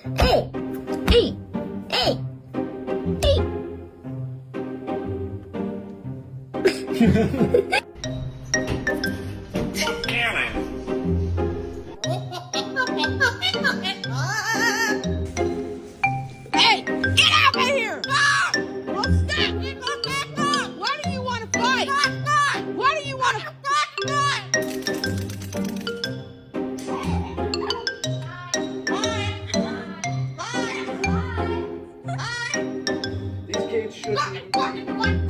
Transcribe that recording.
Hey! Hey! Hey! Hey! Hey, get out of here! Stop! Well, stop! Why do you want to fight? Why do you want to These kids should be.